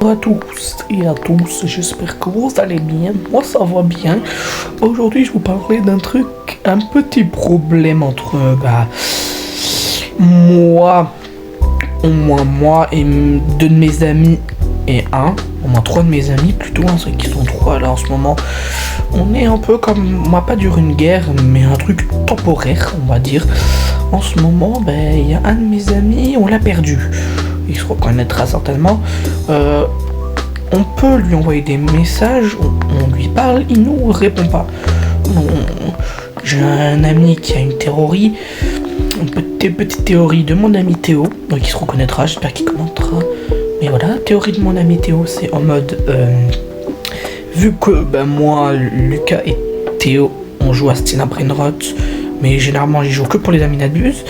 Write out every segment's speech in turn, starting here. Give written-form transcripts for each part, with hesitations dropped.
Bonjour à tous et à tous, j'espère que vous allez bien, moi ça va bien. Aujourd'hui je vous parlerai d'un truc, un petit problème entre moi, au moins moi et deux de mes amis et au moins trois de mes amis plutôt, c'est qu'ils sont trois là en ce moment. On est un peu comme, on va pas dire une guerre, mais un truc temporaire on va dire. En ce moment, il y a un de mes amis, on l'a perdu. Il se reconnaîtra certainement. On peut lui envoyer des messages, on lui parle, il nous répond pas. J'ai un ami qui a une théorie, une petite théorie de mon ami Théo, donc il se reconnaîtra, j'espère qu'il commentera. Mais voilà, théorie de mon ami Théo, c'est en mode, vu que moi, Lucas et Théo, on joue à Steel Brainrot, mais généralement j'y joue que pour les amis d'Abuse,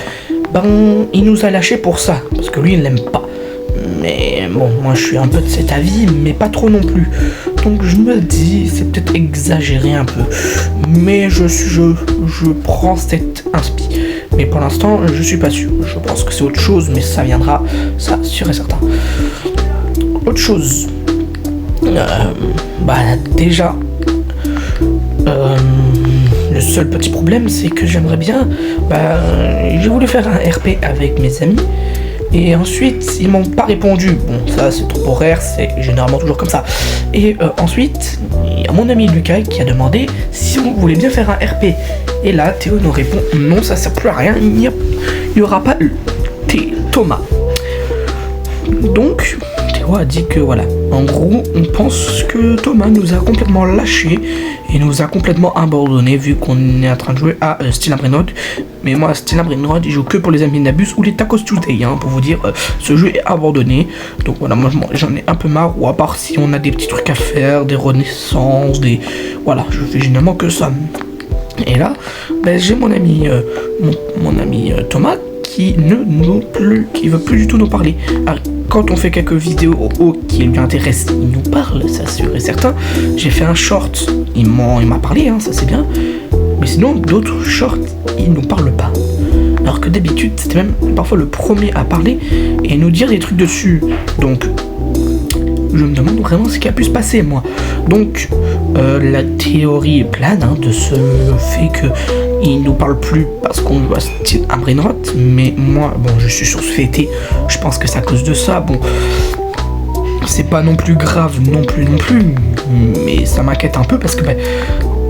il nous a lâché pour ça, parce que lui il l'aime pas. Mais bon, moi je suis un peu de cet avis, mais pas trop non plus. Donc je me dis, c'est peut-être exagéré un peu. Mais je prends cette inspi. Mais pour l'instant, je suis pas sûr. Je pense que c'est autre chose, mais ça viendra, ça sûr et certain. Autre chose. Déjà, le seul petit problème, c'est que j'aimerais bien, j'ai voulu faire un RP avec mes amis. Et ensuite, ils m'ont pas répondu. Bon, ça c'est temporaire, c'est généralement toujours comme ça. Et ensuite, il y a mon ami Lucas qui a demandé si on voulait bien faire un RP. Et là, Théo nous répond non, ça sert plus à rien, il n'y aura pas Thomas. Donc, Théo a dit que voilà, en gros, on pense que Thomas nous a complètement lâchés et nous a complètement abandonnés vu qu'on est en train de jouer à Steel Brainrot. Mais moi, Steel Brainrot, je joue que pour les amis d'Abus ou les Tacos Tuesday, pour vous dire, ce jeu est abandonné. Donc voilà, moi j'en ai un peu marre, ou à part si on a des petits trucs à faire, des renaissances, voilà, je fais généralement que ça. Et là, j'ai mon ami, mon ami Thomas qui qui veut plus du tout nous parler. Alors, quand on fait quelques vidéos qui lui intéressent, il nous parle, ça sûr et certain. J'ai fait un short, il m'a parlé, ça c'est bien. Mais sinon, d'autres shorts, il nous parle pas. Alors que d'habitude, c'était même parfois le premier à parler et nous dire des trucs dessus. Donc, je me demande vraiment ce qui a pu se passer, moi. Donc, la théorie est pleine de ce fait que il nous parle plus parce qu'on joue à Brainrot. Mais moi, je suis sur ce fait, je pense que c'est à cause de ça. Bon, c'est pas non plus grave non plus. Mais ça m'inquiète un peu parce que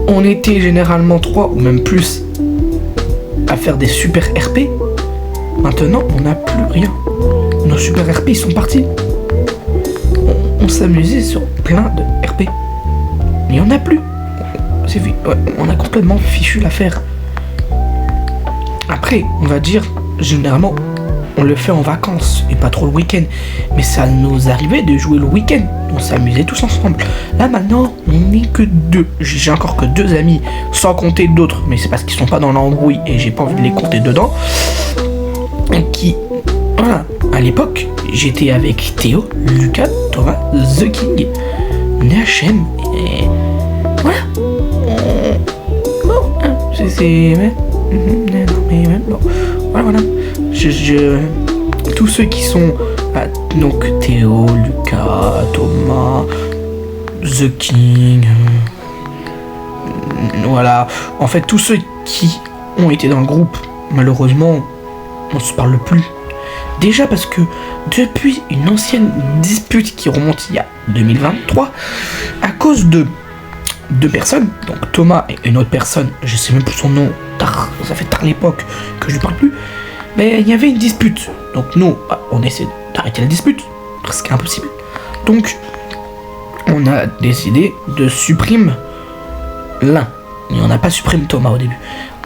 on était généralement 3 ou même plus à faire des super RP. Maintenant, on n'a plus rien. Nos super RP, ils sont partis. On s'amusait sur plein de RP. Mais il n'y en a plus. On a complètement fichu l'affaire. Après, on va dire, généralement, on le fait en vacances et pas trop le week-end. Mais ça nous arrivait de jouer le week-end. On s'amusait tous ensemble. Là maintenant, on n'est que 2. J'ai encore que 2 amis, sans compter d'autres. Mais c'est parce qu'ils sont pas dans l'embrouille et j'ai pas envie de les compter dedans. Voilà. À l'époque, j'étais avec Théo, Lucas, Thomas, The King, NHM et voilà. Voilà. Tous ceux qui sont donc Théo, Lucas, Thomas, The King, voilà. En fait, tous ceux qui ont été dans le groupe, malheureusement, on se parle plus. Déjà parce que depuis une ancienne dispute qui remonte il y a 2023, à cause de 2 personnes, donc Thomas et une autre personne, je sais même plus son nom, ça fait tard l'époque que je lui parle plus, mais il y avait une dispute. Donc nous, on essaie d'arrêter la dispute, presque impossible. Donc on a décidé de supprimer l'un, mais on n'a pas supprimé Thomas au début.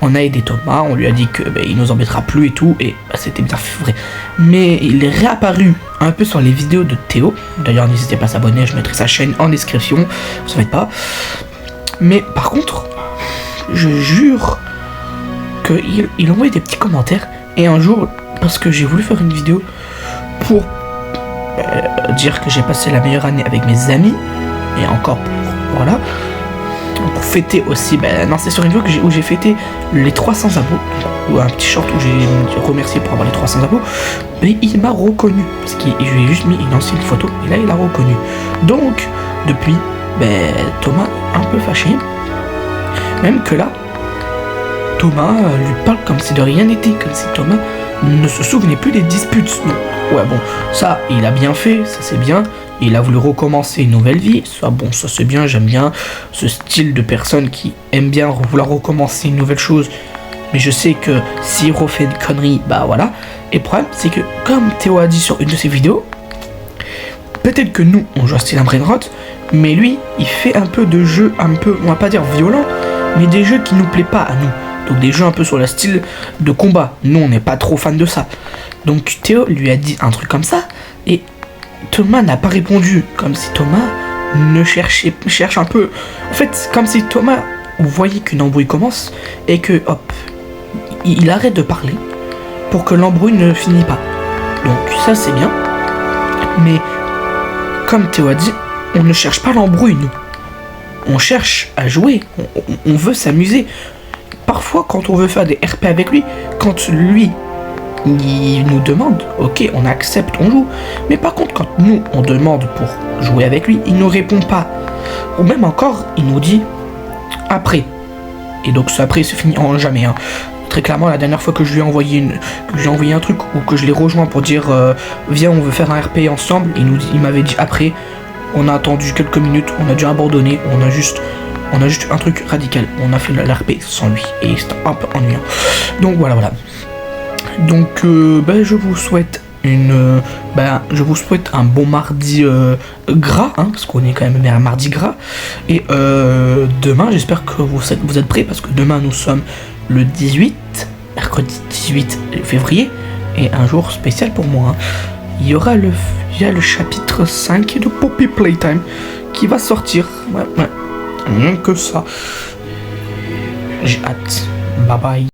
On a aidé Thomas, on lui a dit que il nous embêtera plus et tout, et c'était bien vrai. Mais il est réapparu un peu sur les vidéos de Théo. D'ailleurs, n'hésitez pas à s'abonner, je mettrai sa chaîne en description, vous en faites pas. Mais par contre, je jure qu'il envoie des petits commentaires. Et un jour, parce que j'ai voulu faire une vidéo pour dire que j'ai passé la meilleure année avec mes amis, et encore voilà, pour fêter aussi, non, c'est sur une vidéo où j'ai fêté les 300 abos, ou un petit short où j'ai remercié pour avoir les 300 abos, mais il m'a reconnu, parce que je lui ai juste mis une ancienne photo, et là il a reconnu. Donc, depuis, Thomas est un peu fâché, même que là, Thomas lui parle comme si de rien n'était, comme si Thomas ne se souvenait plus des disputes. Donc, ouais, bon, ça, il a bien fait, ça c'est bien. Il a voulu recommencer une nouvelle vie. Ça, bon, ça c'est bien, j'aime bien ce style de personne qui aime bien vouloir recommencer une nouvelle chose. Mais je sais que s'il refait une connerie, voilà. Et le problème, c'est que, comme Théo a dit sur une de ses vidéos, peut-être que nous, on joue à Stellar Brainrot, mais lui, il fait un peu de jeux un peu, on va pas dire violents, mais des jeux qui nous plaisent pas à nous. Donc des jeux un peu sur le style de combat. Nous, on n'est pas trop fan de ça. Donc Théo lui a dit un truc comme ça, et Thomas n'a pas répondu. Comme si Thomas cherche un peu... En fait, comme si Thomas voyait qu'une embrouille commence, et que, hop, il arrête de parler, pour que l'embrouille ne finisse pas. Donc ça, c'est bien. Mais, comme Théo a dit, on ne cherche pas l'embrouille, nous. On cherche à jouer, on veut s'amuser. Parfois, quand on veut faire des RP avec lui, quand lui, il nous demande, ok, on accepte, on joue. Mais par contre, quand nous, on demande pour jouer avec lui, il ne répond pas. Ou même encore, il nous dit, après. Et donc, ce après se finit en jamais. Hein. Très clairement, la dernière fois que je lui ai envoyé, un truc, ou que je l'ai rejoint pour dire, viens, on veut faire un RP ensemble, il m'avait dit après. On a attendu quelques minutes, on a dû abandonner, on a juste un truc radical. On a fait l'RP sans lui et c'était un peu ennuyant. Donc voilà. Donc je vous souhaite je vous souhaite un bon mardi gras, hein, parce qu'on est quand même un mardi gras. Et demain, j'espère que vous êtes prêts, parce que demain nous sommes le 18, mercredi 18 février, et un jour spécial pour moi. Hein. Il y a le chapitre 5 de Poppy Playtime qui va sortir. Ouais. Rien que ça. J'ai hâte. Bye bye.